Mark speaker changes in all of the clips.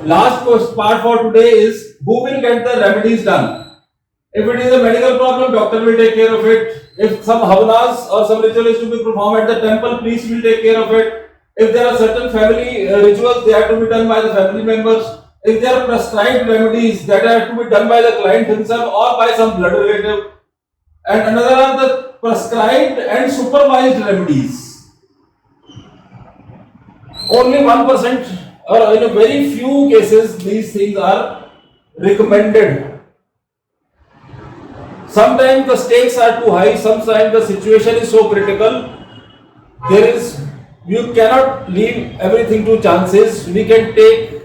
Speaker 1: part for today is who will get the remedies done. If it is a medical problem, doctor will take care of it. If some havanas or some ritual is to be performed at the temple, priest will take care of it. If there are certain family rituals, they have to be done by the family members. If there are prescribed remedies that have to be done by the client himself or by some blood relative. And another are the prescribed and supervised remedies. Only 1% or in a very few cases these things are recommended. Sometimes the stakes are too high, sometimes the situation is so critical, you cannot leave everything to chances. We can take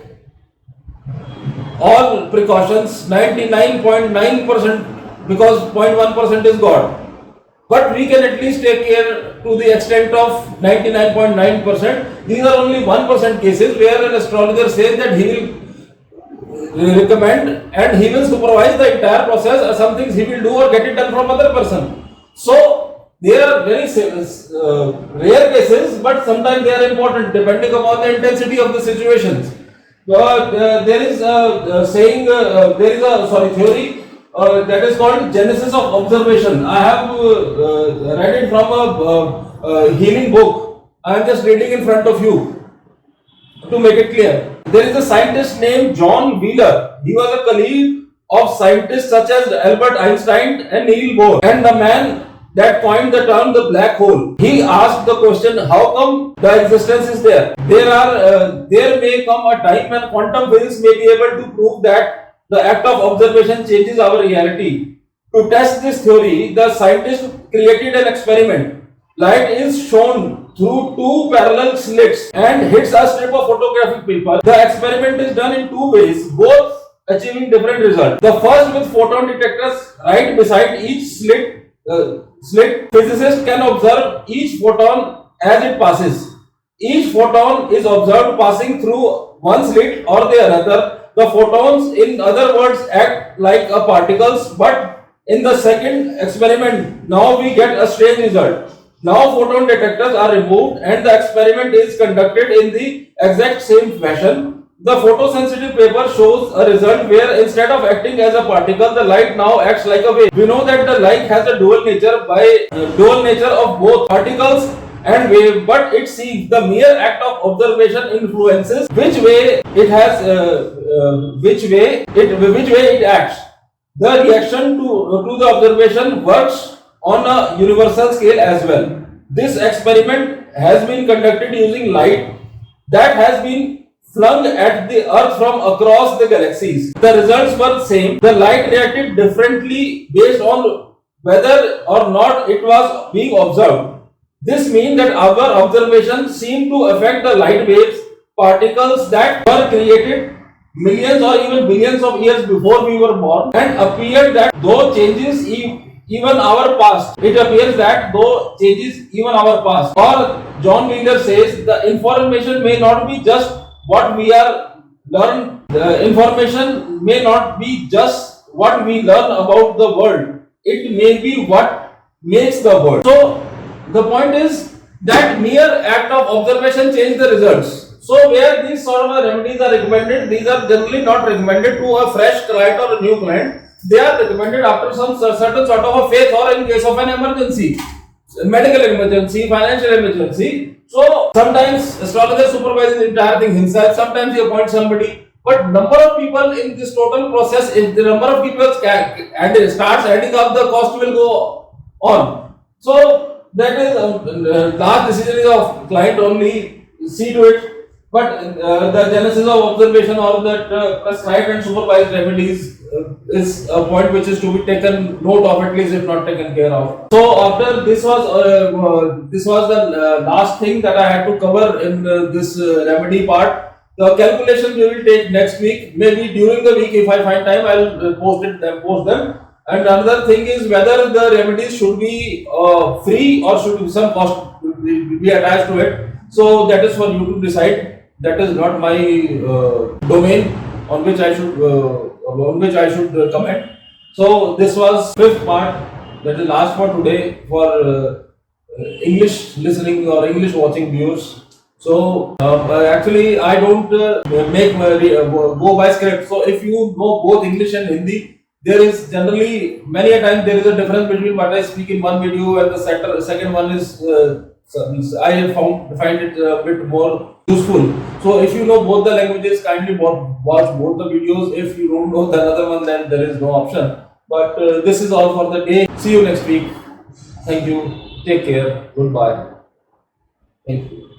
Speaker 1: all precautions, 99.9%, because 0.1% is God. But we can at least take care to the extent of 99.9%. These are only 1% cases where an astrologer says that he will recommend and he will supervise the entire process. Some things he will do or get it done from other person. So there are very rare cases, but sometimes they are important depending upon the intensity of the situations. There is a theory that is called genesis of observation. I have read it from a healing book. I am just reading in front of you to make it clear. There is a scientist named John Wheeler. He was a colleague of scientists such as Albert Einstein and Niels Bohr, and the man that coined the term the black hole. He asked the question, how come the existence is there? There may come a time when quantum physics may be able to prove that the act of observation changes our reality. To test this theory, the scientists created an experiment. Light is shown through two parallel slits and hits a strip of photographic paper. The experiment is done in two ways, both achieving different results. The first with photon detectors right beside each slit. Physicists can observe each photon as it passes. Each photon is observed passing through one slit or the other. The photons, in other words, act like a particles, but in the second experiment, now we get a strange result. Now photon detectors are removed and the experiment is conducted in the exact same fashion. The photosensitive paper shows a result where instead of acting as a particle, the light now acts like a wave. We know that the light has a dual nature of both particles and wave, but it seems the mere act of observation influences which way it acts. The reaction to the observation works on a universal scale as well. This experiment has been conducted using light that has been flung at the earth from across the galaxies. The results were the same. The light reacted differently based on whether or not it was being observed. This means that our observations seem to affect the light waves, particles that were created millions or even billions of years before we were born, and appeared that though changes even our past. It appears that though changes even our past. Or John Wheeler says the information may not be just what we are learned. The information may not be just what we learn about the world. It may be what makes the world. So the point is that mere act of observation change the results. So where these sort of remedies are recommended, these are generally not recommended to a fresh client or a new client. They are recommended after some certain sort of a phase or in case of an emergency, medical emergency, financial emergency. So sometimes astrologer supervises the entire thing himself, sometimes he appoints somebody. But number of people in this total process, if the number of people starts adding up, the cost will go on. So that is last decision is of client only, see to it. But the genesis of observation or that prescribed and supervised remedies is a point which is to be taken note of, at least if not taken care of. So after this was the last thing that I had to cover in this remedy part. The calculation we will take next week. Maybe during the week, if I find time, I will post them. And another thing is whether the remedies should be free or should some cost be attached to it. So that is for you to decide. That is not my domain on which I should comment. So this was fifth part, that is last for today for English listening or English watching viewers. So actually, I don't go by script. So if you know both English and Hindi, there is generally many a time there is a difference between what I speak in one video and the second one is I have find it a bit more useful. So if you know both the languages, kindly watch both the videos. If you don't know the other one, then there is no option. But this is all for the day. See you next week. Thank you. Take care. Goodbye. Thank you.